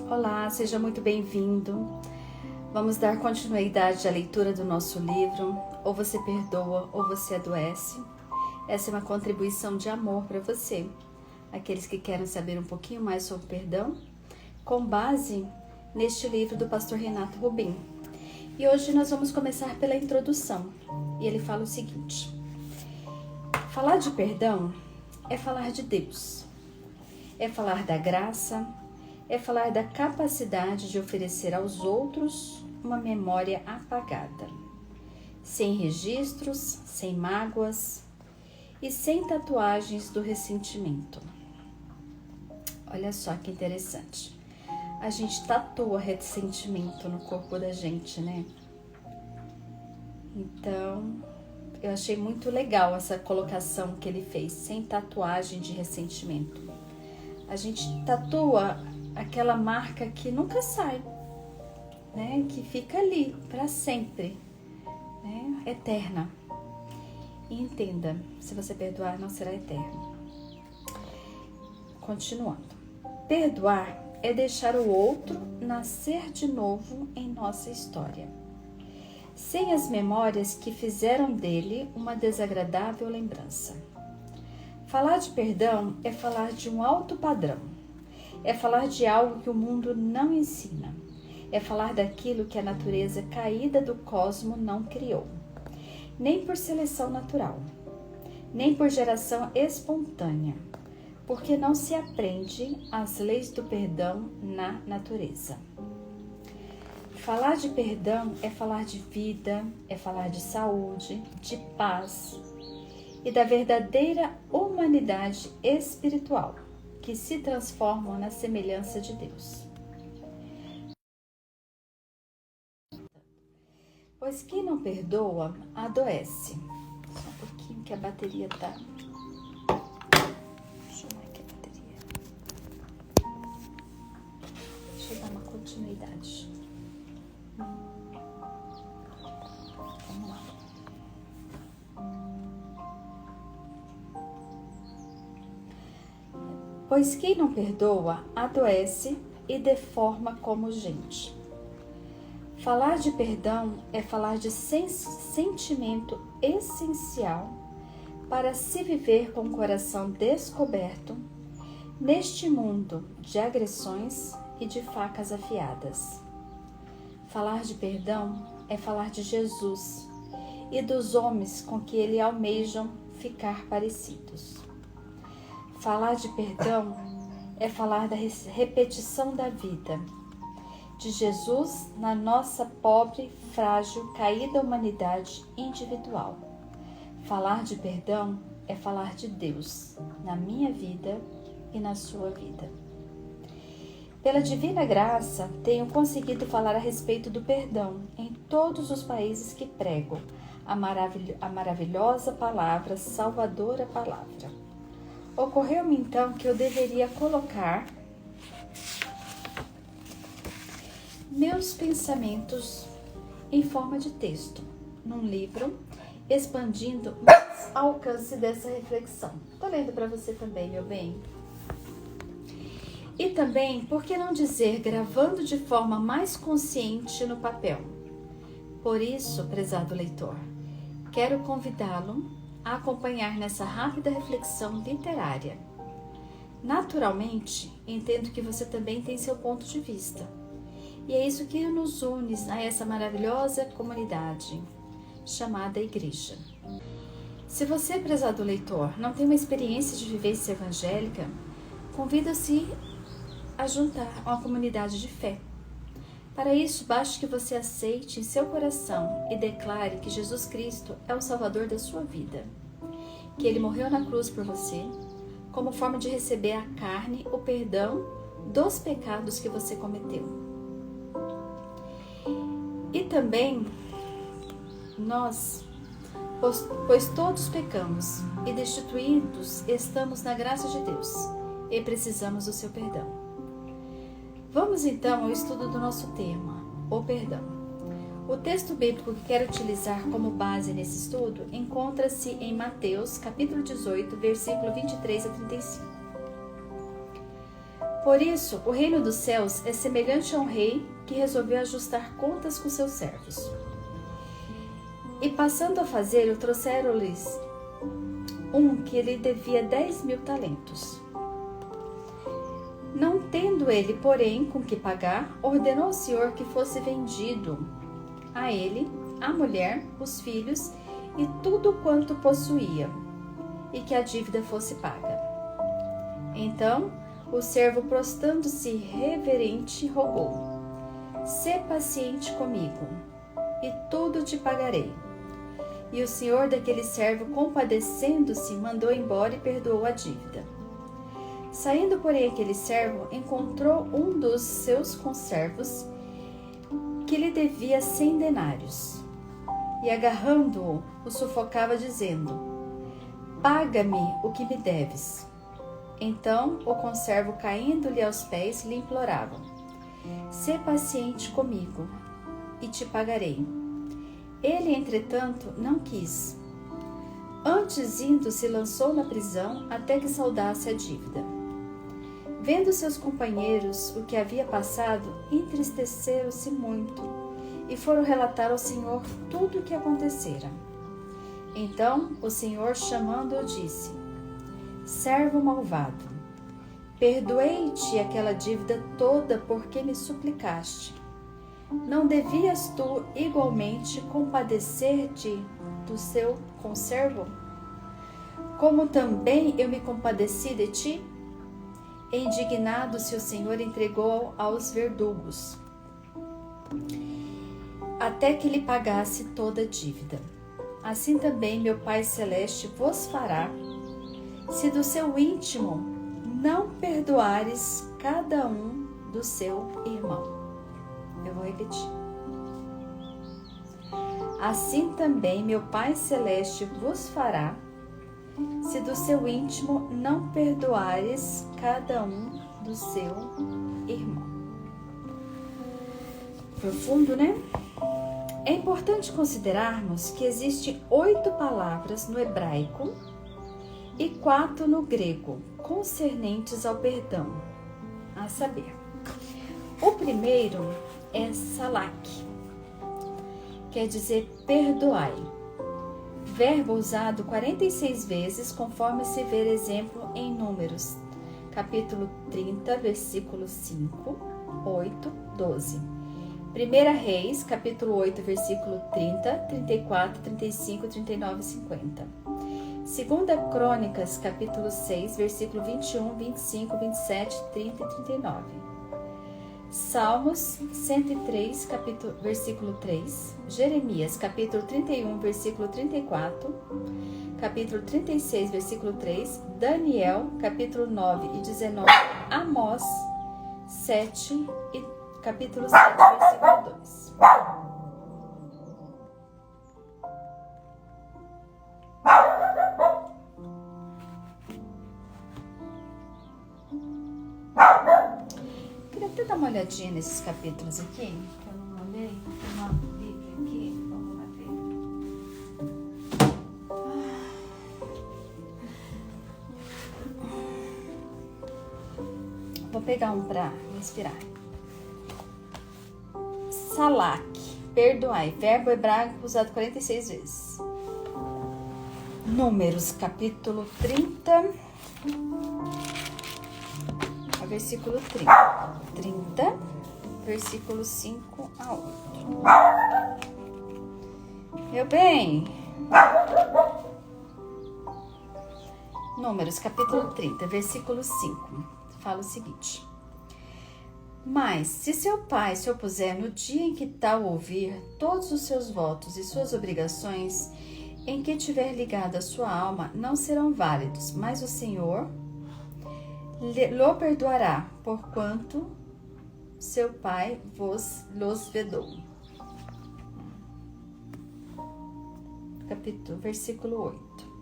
Olá, seja muito bem-vindo. Vamos dar continuidade à leitura do nosso livro, Ou Você Perdoa ou Você Adoece. Essa é uma contribuição de amor para você, aqueles que querem saber um pouquinho mais sobre perdão, com base neste livro do pastor Renato Rubim. E hoje nós vamos começar pela introdução, e ele fala o seguinte: falar de perdão é falar de Deus, é falar da graça, é falar da capacidade de oferecer aos outros uma memória apagada, sem registros, sem mágoas e sem tatuagens do ressentimento. Olha só que interessante. A gente tatua ressentimento no corpo da gente, né? Então, eu achei muito legal essa colocação que ele fez, sem tatuagem de ressentimento. A gente tatua aquela marca que nunca sai, né? Que fica ali para sempre, né? Eterna. E entenda, se você perdoar, não será eterno. Continuando. Perdoar é deixar o outro nascer de novo em nossa história, sem as memórias que fizeram dele uma desagradável lembrança. Falar de perdão é falar de um alto padrão. É falar de algo que o mundo não ensina. É falar daquilo que a natureza caída do cosmo não criou. Nem por seleção natural, nem por geração espontânea, porque não se aprende as leis do perdão na natureza. Falar de perdão é falar de vida, é falar de saúde, de paz e da verdadeira humanidade espiritual, que se transformam na semelhança de Deus. Pois quem não perdoa, adoece. Só um pouquinho que a bateria tá. Deixa eu chamar aqui a bateria. Deixa eu dar uma continuidade. Vamos lá. Pois quem não perdoa, adoece e deforma como gente. Falar de perdão é falar de sentimento essencial para se viver com o coração descoberto neste mundo de agressões e de facas afiadas. Falar de perdão é falar de Jesus e dos homens com que ele almejam ficar parecidos. Falar de perdão é falar da repetição da vida, de Jesus na nossa pobre, frágil, caída humanidade individual. Falar de perdão é falar de Deus na minha vida e na sua vida. Pela divina graça, tenho conseguido falar a respeito do perdão em todos os países que prego a maravilhosa palavra, salvadora palavra. Ocorreu-me então que eu deveria colocar meus pensamentos em forma de texto num livro, expandindo mais o alcance dessa reflexão. Estou lendo para você também, meu bem. E também, por que não dizer, gravando de forma mais consciente no papel? Por isso, prezado leitor, quero convidá-lo a acompanhar nessa rápida reflexão literária. Naturalmente, entendo que você também tem seu ponto de vista. E é isso que nos une a essa maravilhosa comunidade chamada Igreja. Se você, prezado leitor, não tem uma experiência de vivência evangélica, convida-se a juntar a uma comunidade de fé. Para isso, basta que você aceite em seu coração e declare que Jesus Cristo é o Salvador da sua vida, que Ele morreu na cruz por você, como forma de receber a carne o perdão dos pecados que você cometeu. E também nós, pois todos pecamos e destituídos estamos na graça de Deus e precisamos do seu perdão. Vamos então ao estudo do nosso tema, o perdão. O texto bíblico que quero utilizar como base nesse estudo encontra-se em Mateus, capítulo 18, versículo 23 a 35. Por isso, o reino dos céus é semelhante a um rei que resolveu ajustar contas com seus servos. E passando a fazer, trouxeram-lhes um que lhe devia 10.000 talentos. Não tendo ele, porém, com que pagar, ordenou ao senhor que fosse vendido a ele, a mulher, os filhos e tudo quanto possuía, e que a dívida fosse paga. Então, o servo, prostrando-se reverente, rogou: Sê paciente comigo, e tudo te pagarei. E o senhor daquele servo, compadecendo-se, mandou embora e perdoou a dívida. Saindo, porém, aquele servo, encontrou um dos seus conservos que lhe devia 100 denários. E agarrando-o, o sufocava, dizendo: Paga-me o que me deves. Então o conservo, caindo-lhe aos pés, lhe implorava: Sê paciente comigo, e te pagarei. Ele, entretanto, não quis. Antes, indo, se lançou na prisão até que saldasse a dívida. Vendo seus companheiros o que havia passado, entristeceram-se muito e foram relatar ao Senhor tudo o que acontecera. Então o Senhor, chamando-o, disse: Servo malvado, perdoei-te aquela dívida toda porque me suplicaste. Não devias tu igualmente compadecer-te do seu conservo? Como também eu me compadeci de ti? Indignado-se o Senhor, entregou aos verdugos, até que lhe pagasse toda a dívida. Assim também meu Pai Celeste vos fará, se do seu íntimo não perdoares cada um do seu irmão. Eu vou repetir. Assim também meu Pai Celeste vos fará, se do seu íntimo não perdoares cada um do seu irmão. Profundo, né? É importante considerarmos que existem 8 palavras no hebraico e 4 no grego, concernentes ao perdão, a saber, o primeiro é salak, quer dizer perdoai, verbo usado 46 vezes, conforme se vê exemplo em Números, capítulo 30, versículos 5, 8, 12. 1 Reis, capítulo 8, versículo 30, 34, 35, 39 e 50. 2 Crônicas, capítulo 6, versículo 21, 25, 27, 30 e 39. Salmos 103, versículo 3. Jeremias, capítulo 31, versículo 34. Capítulo 36, versículo 3. Daniel, capítulo 9 e 19. Amós 7 e capítulo 7, versículo 2. Queria até dar uma olhadinha nesses capítulos aqui, que eu não olhei. Tem uma Bíblia aqui, vamos lá ver. Vou pegar um para inspirar. Salak, perdoai, verbo hebraico usado 46 vezes. Números, capítulo 30, versículo 30. 30, versículo 5 a 8. Meu bem, Números, capítulo 30, versículo 5, fala o seguinte: Mas, se seu pai se opuser no dia em que tal ouvir todos os seus votos e suas obrigações, em que tiver ligado a sua alma, não serão válidos, mas o Senhor lhe perdoará, porquanto seu pai los vedou. Versículo 8.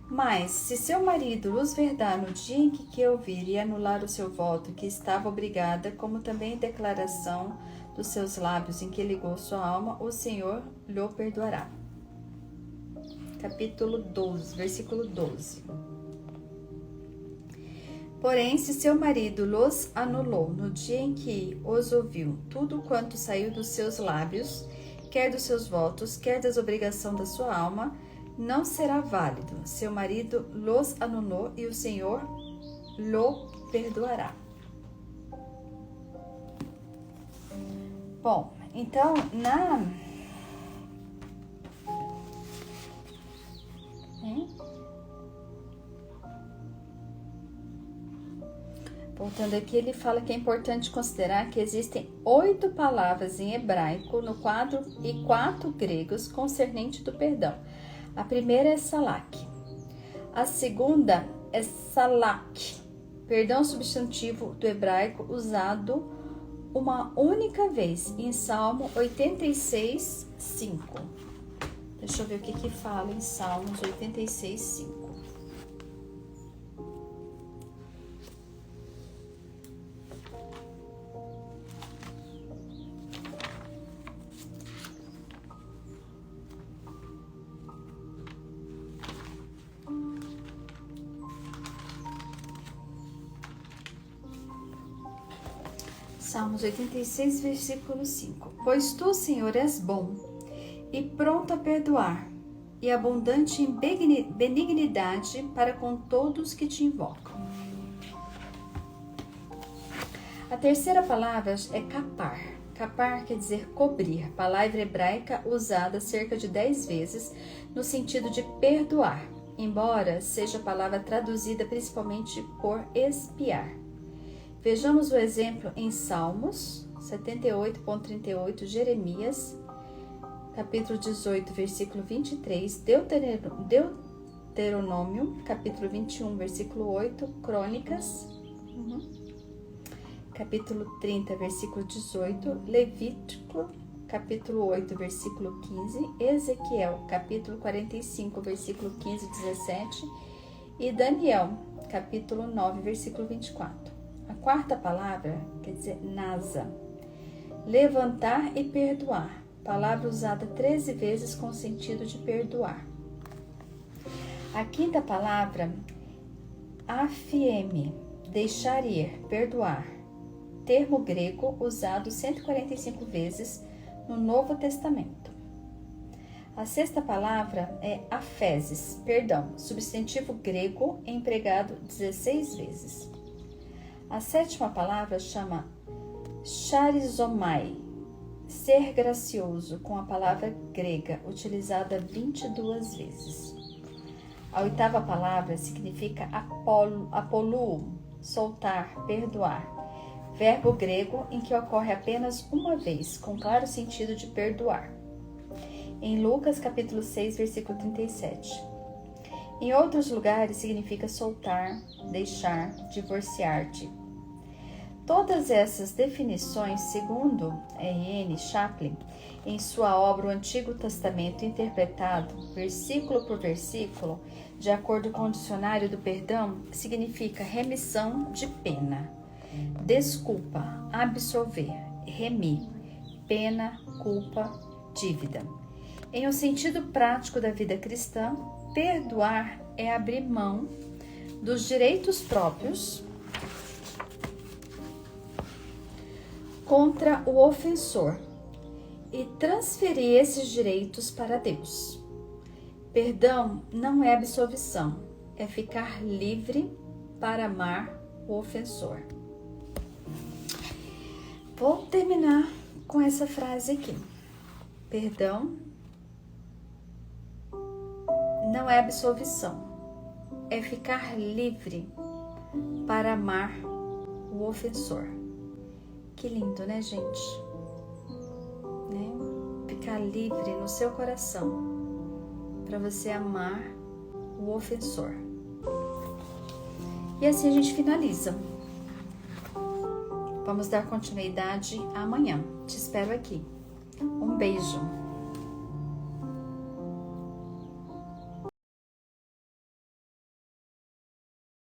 Mas, se seu marido lhes verdar no dia em que ouvir e anular o seu voto, que estava obrigada, como também declaração dos seus lábios em que ligou sua alma, o Senhor lhe perdoará. Capítulo 12, versículo 12. Porém, se seu marido los anulou no dia em que os ouviu, tudo quanto saiu dos seus lábios, quer dos seus votos, quer das obrigações da sua alma, não será válido. Seu marido los anulou e o Senhor lo perdoará. Bom, então, voltando aqui, ele fala que é importante considerar que existem 8 palavras em hebraico no quadro e 4 gregos concernente do perdão. A primeira é salak. A segunda é salak, perdão substantivo do hebraico usado uma única vez em Salmo 86, 5. Deixa eu ver o que fala em Salmos 86, 5. Salmos 86, versículo 5. Pois tu, Senhor, és bom e pronto a perdoar, e abundante em benignidade para com todos que te invocam. A terceira palavra é capar. Capar quer dizer cobrir, palavra hebraica usada cerca de 10 vezes no sentido de perdoar, embora seja a palavra traduzida principalmente por expiar. Vejamos o exemplo em Salmos 78,38, Jeremias, capítulo 18, versículo 23, Deuteronômio, capítulo 21, versículo 8, Crônicas, capítulo 30, versículo 18, Levítico, capítulo 8, versículo 15, Ezequiel, capítulo 45, versículo 15 e 17, e Daniel, capítulo 9, versículo 24. A quarta palavra quer dizer nasa, levantar e perdoar, palavra usada 13 vezes com o sentido de perdoar. A quinta palavra, afieme, deixar ir, perdoar, termo grego usado 145 vezes no Novo Testamento. A sexta palavra é afeses, perdão, substantivo grego empregado 16 vezes. A sétima palavra chama charizomai, ser gracioso, com a palavra grega, utilizada 22 vezes. A oitava palavra significa apoluo, soltar, perdoar, verbo grego em que ocorre apenas uma vez, com claro sentido de perdoar. Em Lucas, capítulo 6, versículo 37. Em outros lugares significa soltar, deixar, divorciar-te. Todas essas definições, segundo R.N. Chaplin, em sua obra O Antigo Testamento Interpretado, versículo por versículo, de acordo com o Dicionário do Perdão, significa remissão de pena, desculpa, absolver, remir, pena, culpa, dívida. Em um sentido prático da vida cristã, perdoar é abrir mão dos direitos próprios contra o ofensor e transferir esses direitos para Deus. Perdão não é absolvição, é ficar livre para amar o ofensor. Vou terminar com essa frase aqui. Perdão não é absolvição, é ficar livre para amar o ofensor. Que lindo, né, gente? Ficar livre no seu coração para você amar o ofensor. E assim a gente finaliza. Vamos dar continuidade amanhã. Te espero aqui. Um beijo.